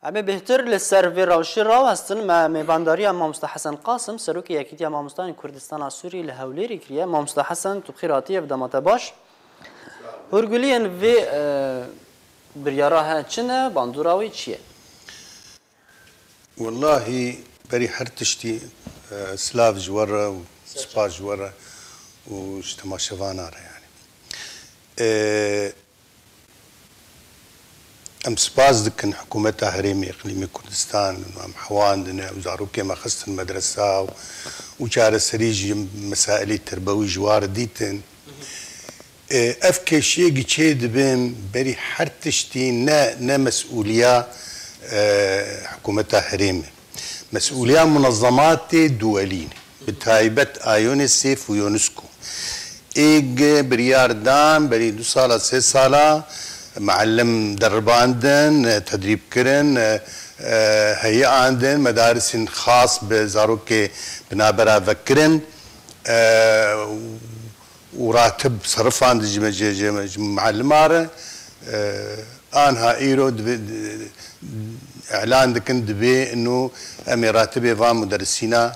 اما بهتر للسيرفر او الشراو هستن ما ميبانداري امام مصطفى حسن قاسم سروكي يكيتي امام مستان كردستان السوري لهوليري كريا امام مصطفى حسن تبخيراتي في دمات باش هرغوليان في برياراها تشنا باندوراوي تشيه والله بري حرتشتي سلاف جورا وسبا جورا واجتماع شفانارا يعني ام سباز دكن حكومتها هريمي اقليمي كردستان ام حواندنا وزاروكي ما خصت المدرسه وشار سريج مسائل التربوي جوار ديتن افكي شيء تشيد بين بري حرتشتي نا مسؤوليه حكومتها هريمي مسؤوليه منظمات دوليه بتايبه ايونيسيف ويونسكو ايج بريار دان بري 2 ساله 3 ساله معلم درباندن تدريب كرن هيئة عندن مدارس خاص بزاروكي بنابرا فكرن وراتب صرف عند معلمارة انها ايرو اعلان دكن دبي انه امي راتبي فا مدرسينا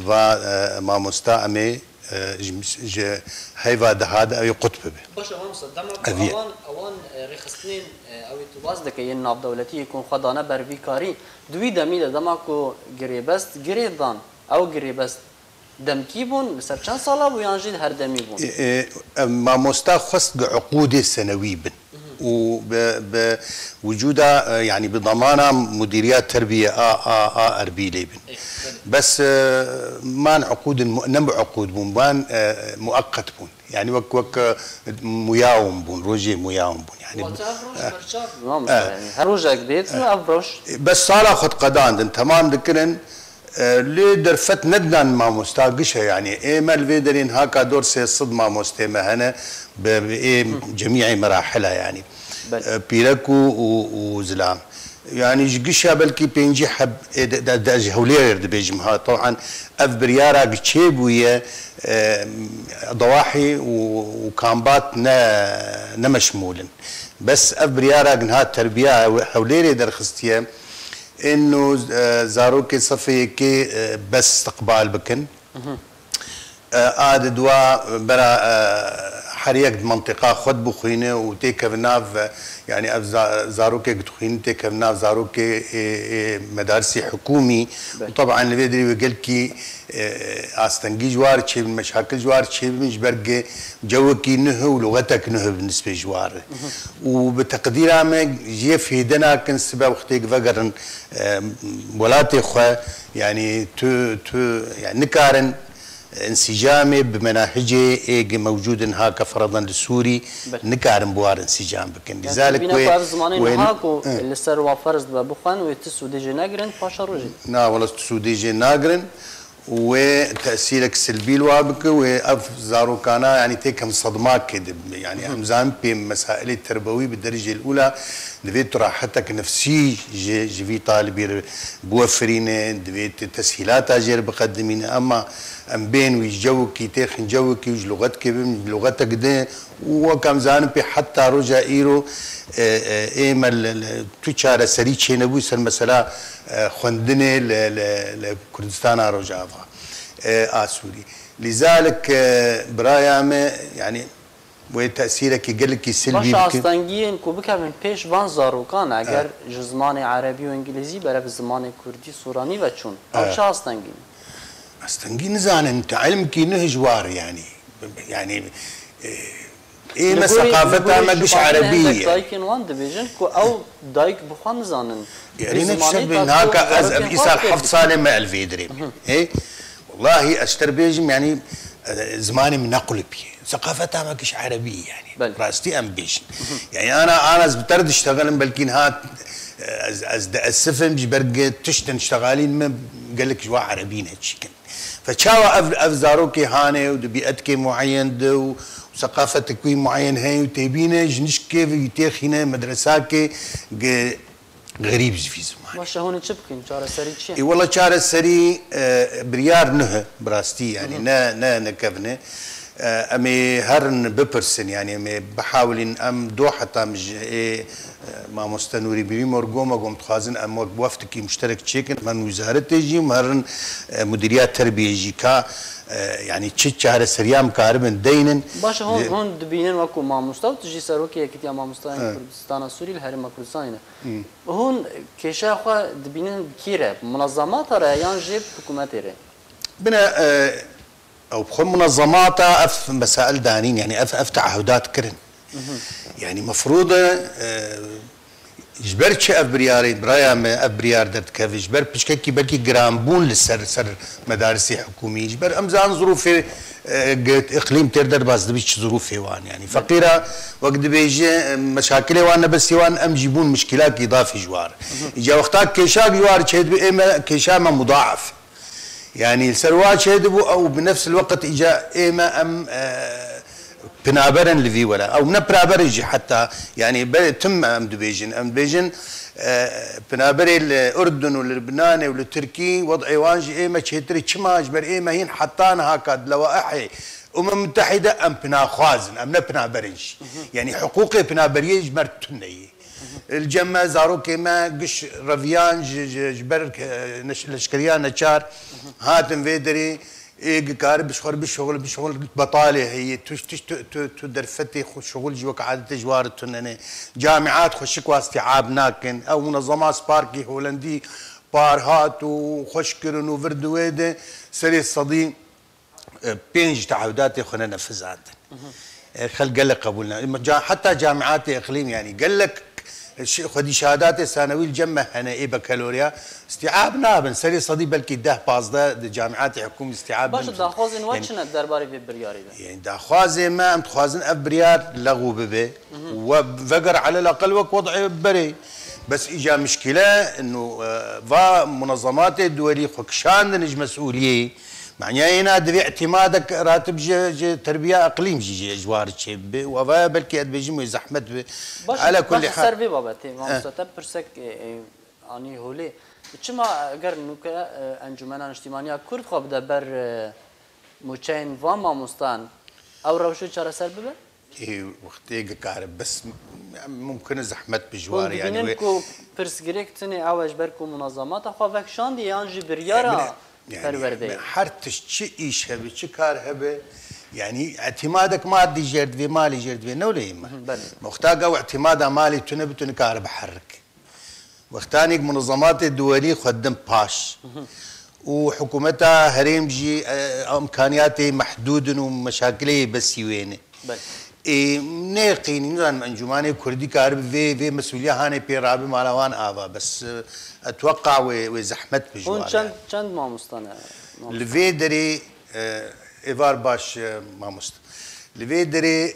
فا ماموستا امي هيفا هذا أي قطب به. باش أوان صدمك أوان رخصتين أو تواز دكي الناف دولتي يكون خدانا برفيكاري دوي دميل دماكو قريبست قريبان أو قريبست دم كيبون بسر كان صلاة ويانجيد هر دمي بون. ما مستخص عقود سنوي بن. وبوجودها يعني بضمانها مديريات تربيه اربي ليبن بس مان عقود نم عقود بون مؤقت بون يعني وك مياوم بون روجي مياوم بون يعني هروجا قديت افروش بس صار خد قدان تمام ذكرن لي درفت ندان ما مستاقشها يعني ايه مال فيدرين هاكا دور سي صدمه مستمه هنا بجميع مراحلها يعني بيركو وزلام يعني جقشها بلكي بينجي حب داج هولير دبيجمها طبعا اف بريارا قتشيب ويا ضواحي وكامبات نمشمولن بس اف بريارا نها التربيه هوليري درخستيه انه زاروكي صفي كي بس استقبال بكن عاد دوا برا حريق منطقه خد بخينه وتيك بناف يعني زاروكي تخين تيك بناف زاروكي مدارسي حكومي وطبعا اللي بيدري ويقول كي استنجي جوار تشي مشاكل جوار تشي مش برقي جوكي نهو ولغتك نهو بالنسبه جوار وبتقدير عام جي في دنا كن سبب وقتك فقرن ولاتي خو يعني تو يعني نكارن انسجامي بمناهجي ايج موجود هاك فرضا للسوري نكارن بوار انسجام بكن لذلك وين هاكو اللي صار وفرز ببخان ويتسو ديجي ناقرن باشا روجي نا ولا تسو ديجي ناقرن وتاثيرك السلبي الوابك واف زاروكانا يعني تيكم صدمات كده يعني امزان بمسائل التربوي بالدرجه الاولى دفيت راحتك نفسي جي طالبي بوفرين دفيت تسهيلات اجر بقدمين اما ام بين ويجوك تيخن جوك ويج لغتك لغتك ده وكم زان بي حتى رجا ايرو ايمل تشار سريتش نبوس المساله خندنه لكردستان رجافا اسوري لذلك برايام يعني وتاثيرك يقول لك سلبي باش استنجين كوبك من بيش فان زاروكان اگر زمان عربي وانجليزي برا زمان كردي سوراني وچون باش استنجين استنجين زان انت علمك نهجوار يعني ايه ما ثقافتها ما بش عربيه دايكن وان ديفيجن او دايك بخوان زانن يعني نكسب هناك ايصال حفظ سالم ما الفيدري ايه والله اشتربيجم يعني زماني من نقل بيه ثقافتها ما كش عربيه يعني راستي امبيشن يعني انا بترد اشتغل بلكن هات السفن برق تشتن اشتغالين ما قال لك جوا عربيين هالشيء فتشاوا افزاروكي هاني وبيئتك معين دو وثقافتك كوي معين هاي وتبينا جنش كيف يتيخينا مدرساكي غريب في زمان واش هون تشبكين شارع سري شي والله شارع سري بريار نه براستي يعني نا نكفنه امي هرن ببرسن يعني امي بحاول ان ام دو حتى مش ما مستنوري بيري مرقومه قمت خازن ام وفتكي مشترك تشيكن من وزاره تجي مهرن مديريات تربيه جيكا يعني تشهر سريام كاربن دينن باش هون دبينن وكو ما مستو تجي سروكي كتيا ما مستان كردستان السوري الهرم كردستان هون كيشا خو دبينن كيره منظمات راه جيب حكومات بنا او بخون منظمات اف مسائل دانين يعني اف تعهدات كرن يعني مفروضه جبرت اف برياري برايا اف بريار درت كيف جبر بشكي بلكي جرامبون للسر سر مدارسي حكومي جبر امزان ظروف اقليم تردر باز دبيش ظروف وان يعني فقيره وقت بيجي مشاكل وانا بس وان ام جيبون مشكلات اضافي جوار اجا وقتها كيشا جوار تشهد باما كيشا مضاعف يعني السروات شهدبوا او بنفس الوقت اجا ايما ام بنابرن لفي ولا او نبرابرجي حتى يعني تم ام دبيجن بنابر الاردن واللبناني والتركي وضعي وانجي ايما شهتري كما اجبر ايما هين حطان هكذا لوائح متحده ام بناخوازن ام نبنابرج يعني حقوقي بنابريه جمرتني الجمع زارو كما قش رفيان جبر لشكريان نشار هاتم فيدري كار بشغل بطاله هي تدرفتي شغل جوك عادة جوار التنني جامعات خشك واستيعاب ناكن او منظمات سباركي هولندي بارهات وخشكرن وفردويده سري الصديق بينج تعهداتي خلينا ننفذ عندنا خل قال لك قبولنا حتى جامعات اقليم يعني قال لك خدي شهادات الثانوي الجمه هنا اي بكالوريا استيعاب نابن سري صديق بلكي ده بازده جامعات حكومه استيعاب باش داخوزن واتشنا الدرباري في برياري يعني داخوازن ما ام تخوازن ابريار لغو ببي وفقر على الاقل وضعي بري بس اجا مشكله انه فا منظمات الدوليه خكشان نج مسؤوليه معناه هنا دفع اعتمادك راتب جي تربيه اقليم جي اجوار تشيب وفا بلكي بيجي زحمه على كل حال سربي بابتي ما مستتب برسك اني هولي چما اگر نوكا انجمنان اجتماعيه كرد خو بدبر موچين وما مستان او روشو چاره سر ببه اي وقتي كارب بس ممكن زحمه بجوار يعني بينكو برسجريكتني او اجبركم منظمات خو فكشان دي انجي بريارا يعني حرتش شي ايش هبه شي كار هبه يعني اعتمادك مادي جرد في مالي جرد في نو ليما مختاق او اعتمادها مالي تنبتن كار بحرك وقتاني منظمات الدولية خدم باش وحكومتها هريم جي امكانياتي محدود ومشاكلي بس وين نيقين نزان انجماني كردي كارب في مسؤوليه هاني بيرابي مالوان افا بس اتوقع وزحمت بجوار هون چند ما مستنى لفيدري ايفار باش ما مست لفيدري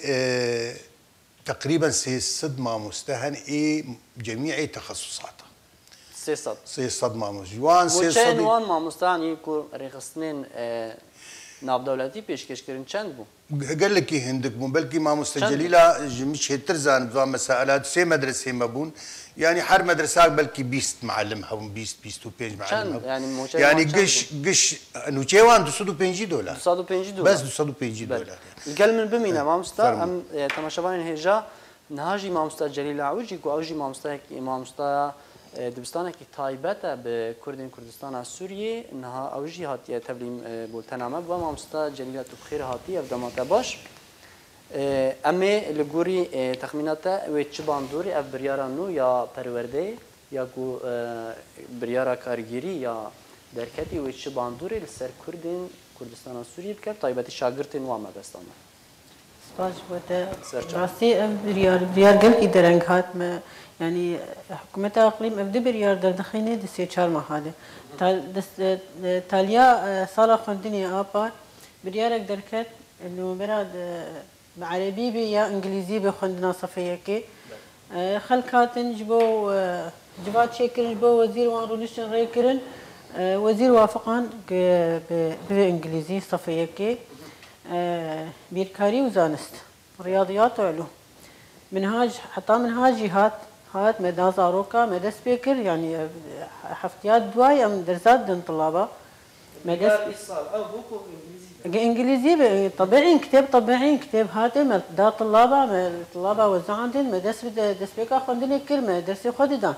تقريبا سيصد ما مستهن جميع تخصصاتها سيصد ما مست جوان سيصد وان ما مستهن يكون رخصتين ناب دولتي پیشکش کردن چند بو قال لك هندك مو بلكي ما مستجليلا مش هترزان بضا مسائلات سي مدرسه مبون يعني حر مدرسه بلكي 20 معلم هم 20 25 معلم يعني قش انه جوان $250 $250 بس $250 قال من بمينا ما مستا ام تماشاوان هجا نهاجي ما مستجليلا عوجي كو اوجي ما مستا دبستانك تایبەتە به کردستان سوریه انها اوجی هاتیه تبلیم بولتنامه و مامستا جلیلت بخیر هاتیه دماغ باش اما لگوری تخمینات و چه باندوری اف بریارانو یا پرورده یا گو بریارا کارگیری یا درکتی و چه باندوری لسر کردستان سوریه بکر تایبەتی شاگرتین و مدرسانه سپاس بوده راستی بریار گل کی درنگ هات يعني حكومة اقليم ابدي بريار دخيني دسي 4 محاله تاليا صالة خندني ابا بريارك دركت انه براد عربي بي يا انجليزي بخندنا صفيه كي خلكاتن جبو جبات شكل جبو وزير وان روليشن ريكرن وزير وافقان بالانجليزي صفيه كي بيركاري وزانست رياضيات وعلوم منهاج حتى منهاج جهات هات مدى زاروكا مدى سبيكر يعني حفتيات دواي ام درسات دن طلابه مدى صار او بوكو انجليزي انجليزي طبيعي كتاب طبيعي كتاب هاتم دا طلابه وزعندن مدرس بيكا خندني كلمه درس خددان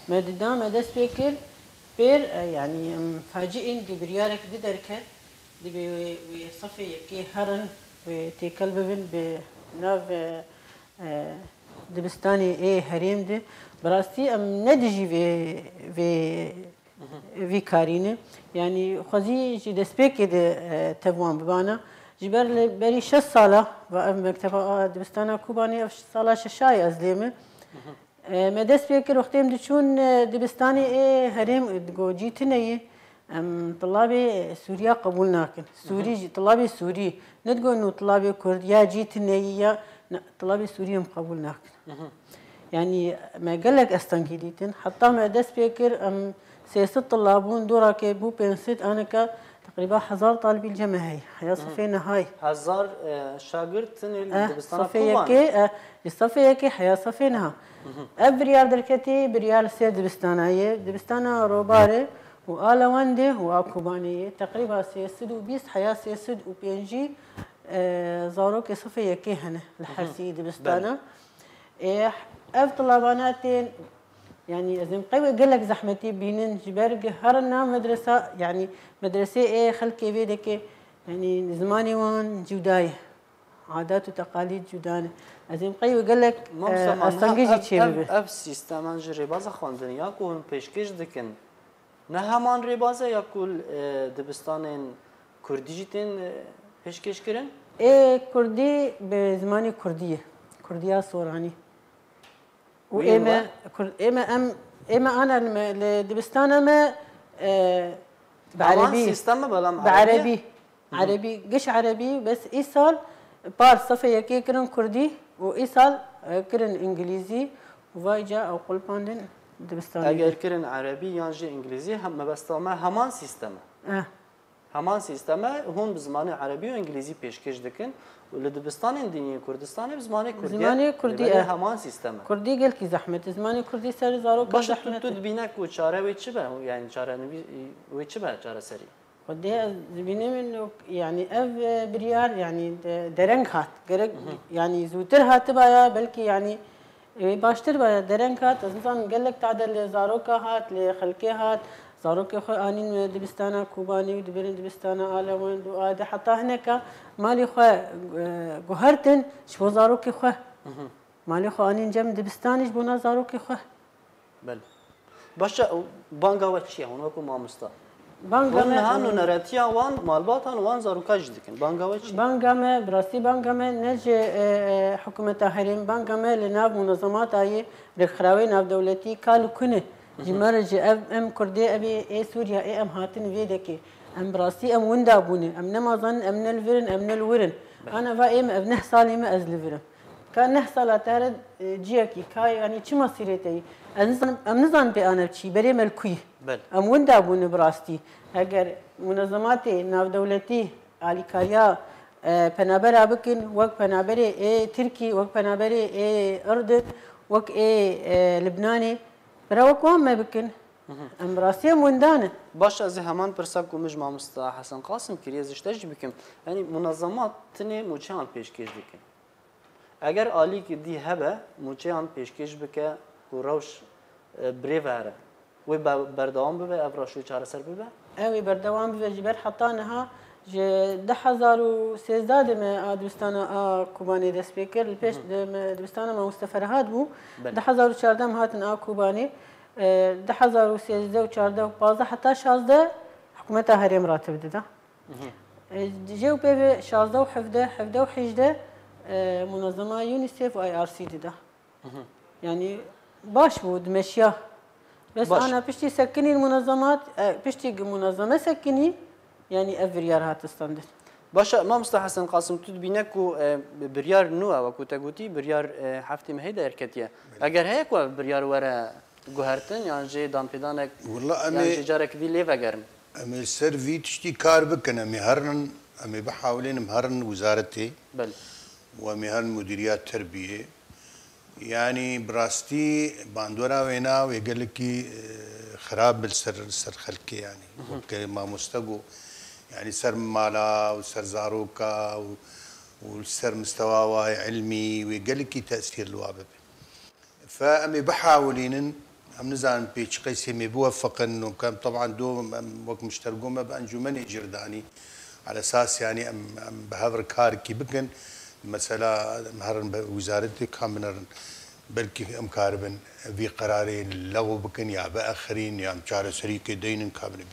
مددان مدرس بيكر بير يعني فاجئين دي بريارك دي دركه دي بصفي كي هرن وتيكل ببن بناف دبستاني ايه هريم دي براستي ام ندجي في كارينه يعني خزي جي دسبيك دي تبوان ببانا جبر بري 6 ساله مكتب دبستانا كوباني 6 ساله شاي ازليمه مدرس بيكر وقتهم دشون دبستاني ايه هريم دقو جيتني طلابي سوريا قبول ناكن سوري طلابي سوري ندقو انه طلابي كرد يا جيتني يا طلابي سوري قبول ناكن يعني ما قال لك استنجديتن حتى ما دس بيكر سياسة طلابون دورا كيبو بينسيت انا تقريبا 1000 طالبي الجامعة هي صفينا هاي 1000 شاگرد دبستان صفية كي حياة صفينها بريال دركتي بريال سير دبستانية دبستانا روباري وآلا وانده وآكوبانية تقريبا سيسد وبيس حياة سيسد وبينجي زاروك صفية كي هنا الحرسي دبستانا اف طلاباناتين يعني ازم قوي قال لك زحمتي بينن جبرج هرنا مدرسه يعني مدرسه ايه خلكي بيدك يعني زماني وان جوداي عادات وتقاليد جودانه ازم قوي قال لك استنجي تشيل اف سيستم انجري باز خواندن يا كون پیشکش دکن نه همان ریبازه یا کل دبستانین کردیجتین پیشکش کرن ايه كردي بزماني كرديه سوراني واما اما انا دبستانا ما بعربي سيستم بلام عربي قش عربي بس ايصال بار صفيه كي كرن كردي وايصال كرن انجليزي وفايجا او قلباندن دبستاني اگر كرن عربي يانجي انجليزي هم بس همان سيستم همان سیستم هون بزمان عربی و انگلیسی پیشکش دکن و لدبستان دنیای کردستان بزمان کردی همان سیستم کردی گل کی زحمت زمان کردی سر زارو باشه تو دبینه کو چاره وی چه به یعنی چاره نوی وی چه به چاره سری خدي دبینه منو يعني اف بريار يعني درنگ هات يعني زوتر هات بايا بلكي يعني باشتر بايا درنگ هات انسان قال لك تعدل زارو کا هات لخلقي هات زاروك خو انين دبستانا كوباني ودبرين دبستانا الوان وهذا حتى هناك مالي خو جوهرتن شو زاروك خو مالي خو انين جم دبستانيش بونا زاروك خو بل باشا بانغا وچي هونكو مامستا بانغا هانو نراتيا وان مالباتان وان زاروكاج دكن بانغا وچي بانغا ما براسي بانغا ما نج حكومه هرم بانغا ما لناف منظمات اي رخراوي ناف دولتي قالوا كنه جمرج ام كردي ابي اي سوريا اي ام هاتن فيدكي ام براسي ام وندا بوني ام نمازن ام نلفرن ام نلورن انا فايم ابنه صالي ما ازلفرن كان نحصل تارد جيكي كاي يعني شو مصيرتي ام نزان بي انا شي بري ملكوي ام وندا بوني براستي اگر منظماتي ناف دولتي علي كاريا پنابرا بكن وق پنابري اي تركي وق پنابري اي اردن وق اي لبناني براوك وام ما بكن ام راسي وندانه باش از همان پرساكو مجمع مصطفى حسن قاسم كريز اشتاج بكم يعني منظمات تني موچان پیشکش دکن اگر عالی که دی هبه موچان پیشکش بکه و روش بريفاره و بردوام ببه افراشو چاره سر ببه اوي بردوام ببه جبر حطانها 2013 ما دبستانا كوباني دس بيكر البيش دبستانا ما مصطفى رهاد بو 2014 هاتن كوباني 2013 و14 حتى 16 حكومتها هرم راتب ده جو بي 16 و17 و18 منظمه يونيسيف واي ار سي ده يعني باش بود مشيا بس باش. انا بشتي سكني المنظمات بشتي منظمه سكني يعني افريار هات ستاندرد باشا ما مصطفى حسن قاسم تدبينكو بريار نوع وكو تاغوتي بريار هفتي مهيدا اركتيا اگر هيك بريار ورا جوهرتن يعني جي دان بيدانك والله يعني جارك دي ليفا جرم امي السيرفي تشتي كار بكن امي هرن امي بحاولين مهرن وزارتي بل ومهرن مديريات تربيه يعني براستي باندورا وينا ويقول لك خراب بالسر خلقي يعني ما مستقو يعني سر مالا وسر زاروكا والسر مستوى علمي ويقلكي تأثير الوابب فأمي بحاولين هم نزان بيش قيسي مي بوفق انه كان طبعا دو وقت مشترقومه بانجمني جرداني على اساس يعني ام بهذا كاركي بكن مثلا مهرن وزارتي كامنرن بلكي ام كاربن في قرارين لغو بكن يا باخرين يا مشار سريك دين كامل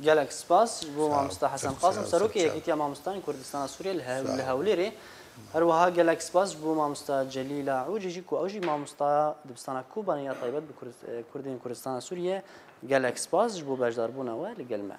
جالك سباس بو مامستا حسن قاسم سروكي يكيتيا مامستان كردستان سوريا لهوليري هروها جالك سباس بو مامستا جليلة عوجي كو اوجي مامستا دبستان كوبانيا طيبت بكردين كردستان سوريا جالك سباس بو باجدار بونا ولقلمه